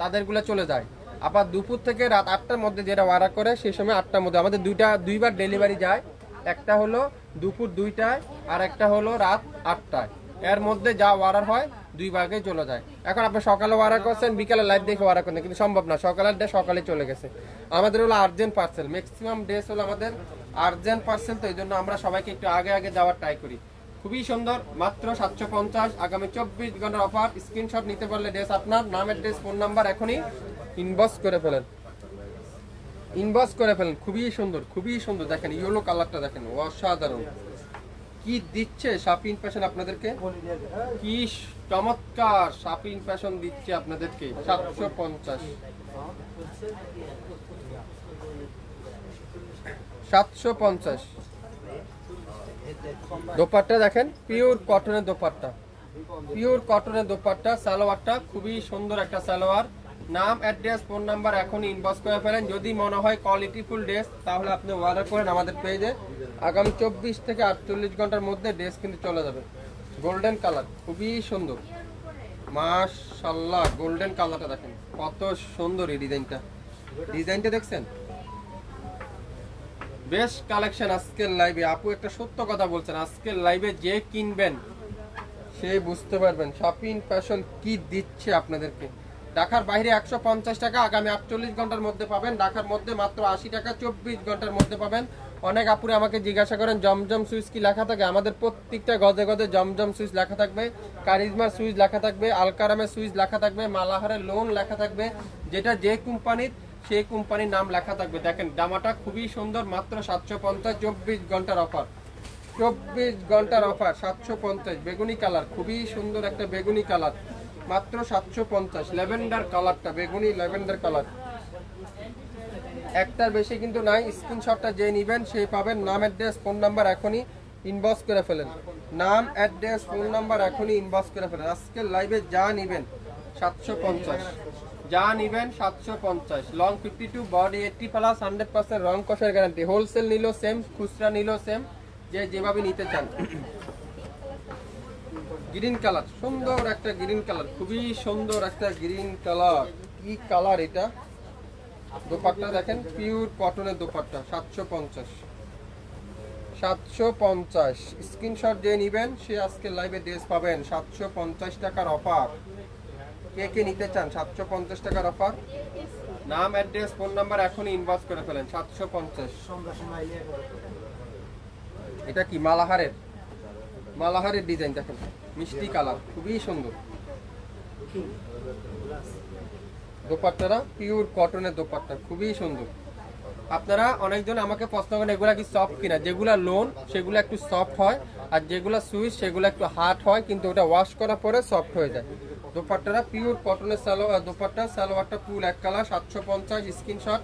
তাদেরগুলো চলে যায়। আবার দুপুর থেকে রাত 8টার মধ্যে যেটা অর্ডার করে সেই সময় 8টার মধ্যে আমাদের দুইবার ডেলিভারি যায়। একটা হলো দুপুর 2টায় আর একটা হলো রাত 8টায়। এর মধ্যে যা অর্ডার হয় 2 ভাগে চলে যায়। এখন আপনি সকালে অর্ডার করছেন, বিকালে লাইভ দেখে অর্ডার করেন, কিন্তু সম্ভব না, সকালের ডে সকালে চলে গেছে। আমাদের হলো আর্জেন্ট পার্সেল। ম্যাক্সিমাম ড্রেস হলো আমাদের আর্জেন্ট পার্সেল, তো এই জন্য আমরা সবাইকে একটু আগে আগে যাওয়ার ট্রাই করি। খুবই সুন্দর, মাত্র 750, আগামী 24 ঘন্টার অফার। স্ক্রিনশট নিতে পারলে ড্রেস আপনার, নাম অ্যাড্রেস ফোন নাম্বার এখনই ইনবক্স করে ফেলেন, ইনবক্স করে ফেলেন। খুবই সুন্দর, খুবই সুন্দর, দেখেন ইয়েলো কালারটা দেখেন, অসাধারণ। কি দিচ্ছে শাপিন ফ্যাশন আপনাদেরকে, কি চমৎকার শাপিন ফ্যাশন দিচ্ছে আপনাদেরকে। 750, 750। দোপাট্টা দেখেন, পিওর কটনের দোপাট্টা, পিওর কটনের দোপাট্টা। সালোয়ারটা খুবই সুন্দর একটা সালোয়ার। নাম অ্যাড্রেস ফোন নাম্বার এখনই ইনবক্স করে ফেলেন। যদি মনে হয় কোয়ালিটিফুল ড্রেস তাহলে আপনি অর্ডার করেন আমাদের পেজে। আগামী 24 থেকে 48 ঘন্টার মধ্যে ড্রেস কিন্তু চলে যাবে। গোল্ডেন কালার, খুবই সুন্দর, মাশাআল্লাহ। গোল্ডেন কালারটা দেখেন কত সুন্দর, এই ডিজাইনটা, ডিজাইনটা দেখছেন। বেশ কালেকশন আজকের লাইভে। আপু একটা সত্য কথা বলছেন, আজকের লাইভে যে কিনবেন সে বুঝতে পারবেন শাপিন ফ্যাশন কি দিচ্ছে আপনাদেরকে। ঢাকার বাইরে 150 টাকা, আগামী 48 ঘন্টার মধ্যে পাবেন। ঢাকার মধ্যে মাত্র 80 টাকা, 24 ঘন্টার মধ্যে পাবেন। অনেক আপুরে আমাকে জিজ্ঞাসা করেন জমজম সুইচ কি লেখা থাকে। আমাদের প্রত্যেকটা গজে গজে জমজম সুইচ লেখা থাকবে, কারিজমার সুইচ লেখা থাকবে, আলকারামের সুইচ লেখা থাকবে, মালাহারের লোন লেখা থাকবে। যেটা যে কোম্পানির সেই কোম্পানির নাম লেখা থাকবে। দেখেন জামাটা খুবই সুন্দর, মাত্র 750, 24 ঘন্টার অফার, 24 ঘন্টার অফার। 750, বেগুনি কালার, খুবই সুন্দর একটা বেগুনি কালার, মাত্র 750। ল্যাভেন্ডার কালারটা, বেগুনি ল্যাভেন্ডার কালার, একটার বেশি কিন্তু নাই। স্ক্রিনশটটা যে নেবেন সেই পাবেন। নাম অ্যাড্রেস ফোন নাম্বার এখনই ইনবক্স করে ফেলেন, নাম অ্যাড্রেস ফোন নাম্বার এখনই ইনবক্স করে ফেলেন। আজকের লাইভে যা নেবেন 750, যা নেবেন 750। লং 52, বডি 80+, 100% রং কষের গ্যারান্টি। হোলসেল নিলেও সেম, খুচরা নিলেও সেম, যে যেভাবে নিতে চান। গ্রিন কালার, সুন্দর একটা গ্রিন কালার, খুবই সুন্দর একটা গ্রিন কালার। কি কালার এটা। দোপাট্টা দেখেন, পিওর কটনের দোপাট্টা। 750, 750। স্ক্রিনশট যে নেবেন সে আজকে লাইভে ড্রেস পাবেন। 750 টাকার অফার। কে কে নিতে চান 750 টাকার অফার? নাম অ্যাড্রেস ফোন নাম্বার এখনই ইনবক্স করে ফেলেন। 750। এটা কি মালাহারের, মালাহারের ডিজাইন দেখেন, মিষ্টি কালার, খুবই সুন্দর। দোপাট্টারা পিওর কটনের দোপাট্টা, খুবই সুন্দর। আপনারা অনেকজন আমাকে প্রশ্ন করেন এগুলা কি সফট কিনা। যেগুলা লোন সেগুলো একটু সফট হয়, আর যেগুলা সুইচ সেগুলো একটু হার্ড হয়, কিন্তু ওটা ওয়াশ করার পরে সফট হয়ে যায়। দোপাট্টারা পিওর কটনের সালোয়ার, দোপাট্টা সালোয়ারটা ফুল এক কালার। 750। স্ক্রিনশট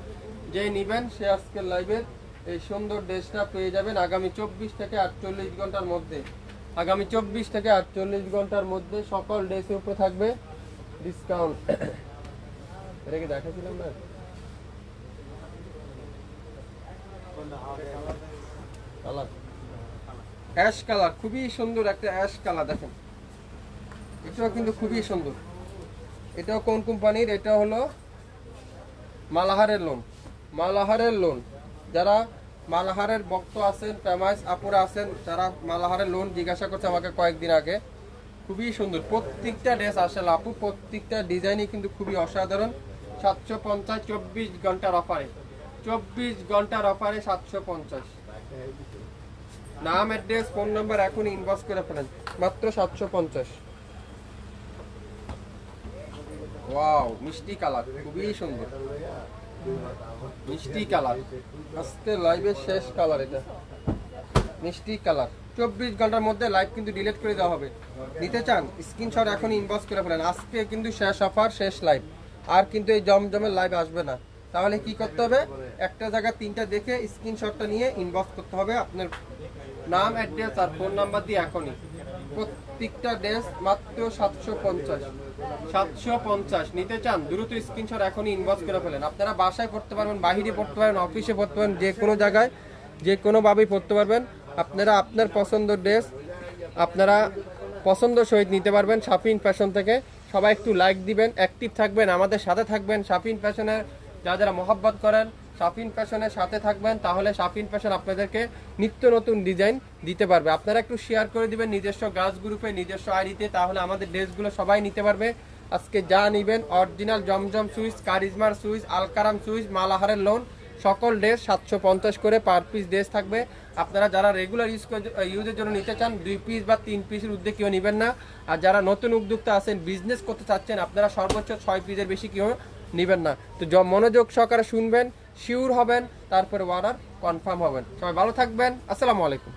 যে নেবেন সে আজকের লাইভের এই সুন্দর ড্রেসটা পেয়ে যাবেন আগামী 24 থেকে 48 ঘন্টার মধ্যে। আগামী 24 থেকে 48 ঘন্টার মধ্যে সকল ড্রেসের উপরে থাকবে ডিসকাউন্ট। এটা কি দেখাছিলাম না? কালার অ্যাশ কালার, খুবই সুন্দর একটা অ্যাশ কালার দেখেন। এটাও কিন্তু খুবই সুন্দর। এটাও কোন কোম্পানির? এটা হলো মালাহারের লোন, মালাহারের লোন। যারা মালাহারের ভক্ত আছেন, ফেমাস আপুরা আছেন, যারা মালাহারের লোন জিজ্ঞাসা করছে আমাকে কয়েকদিন আগে। খুবই সুন্দর প্রত্যেকটা ড্রেস আসলে আপু, প্রত্যেকটা ডিজাইনই কিন্তু খুবই অসাধারণ। 750, 24 ঘন্টার অফারে, 24 ঘন্টার অফারে 750। নাম অ্যাড্রেস ফোন নাম্বার এখন ইনবক্স করে ফেলেন, মাত্র 750। ওয়াও, মিষ্টি কালার, খুবই সুন্দর মিষ্টি কালার। আজকে লাইভের শেষ কালার এটা, মিষ্টি কালার। 24 ঘন্টার মধ্যে লাইভ কিন্তু ডিলিট করে দেওয়া হবে। নিতে চান স্ক্রিনশট এখন ইনবক্স করে ফেলেন। আজকে কিন্তু শেষ অফার, শেষ লাইভ, আর কিন্তু এই জমজমের লাইভ আসবে না। তাহলে কি করতে হবে? একটা জায়গা তিনটা দেখে স্ক্রিনশটটা নিয়ে ইনবক্স করতে হবে আপনার নাম অ্যাড্রেস আর ফোন নাম্বার দিয়ে এখনই। প্রত্যেকটা ড্রেস মাত্র 750, 750। নিতে চান দ্রুত স্ক্রিনশট এখনই ইনবক্স করে ফেলেন। আপনারা বাসায় পড়তে পারবেন, বাহিরে পড়তে পারবেন, অফিসে পড়তে পারবেন, যে কোনো জায়গায় যে কোনোভাবেই পড়তে পারবেন। আপনারা আপনার পছন্দের ড্রেস আপনারা পছন্দ সহিত নিতে পারবেন শাপিন ফ্যাশন থেকে। সবাই একটু লাইক দিবেন, অ্যাক্টিভ থাকবেন, আমাদের সাথে থাকবেন। শাপিন ফ্যাশনের যারা মহব্বত করেন শাপিন ফ্যাশনের সাথে থাকবেন, তাহলে শাপিন ফ্যাশন আপনাদেরকে নিত্য নতুন ডিজাইন দিতে পারবে। আপনারা একটু শেয়ার করে দিবেন নিজস্ব গার্লস গ্রুপে, নিজস্ব আইডিতে, তাহলে আমাদের ড্রেসগুলো সবাই নিতে পারবে। আজকে যা নেবেন অরিজিনাল জমজম সুইচ, কারিজমার সুইচ, আলকারাম সুইচ, মালাহারের লোন, সকল ড্রেস 750 করে পার পিস ড্রেস থাকবে। আপনারা যারা রেগুলার ইউজের জন্য নিতে চান 2 পিস বা 3 পিসের ঊর্ধ্বে কেউ নেবেন না। আর যারা নতুন উদ্যোক্তা আছেন, বিজনেস করতে চাচ্ছেন, আপনারা সর্বোচ্চ 6 পিসের বেশি কেউ নেবেন না। তো মনোযোগ সহকারে শুনবেন, শিওর হবেন, তারপরে অর্ডার কনফার্ম হবেন। সবাই ভালো থাকবেন, আসসালামু আলাইকুম।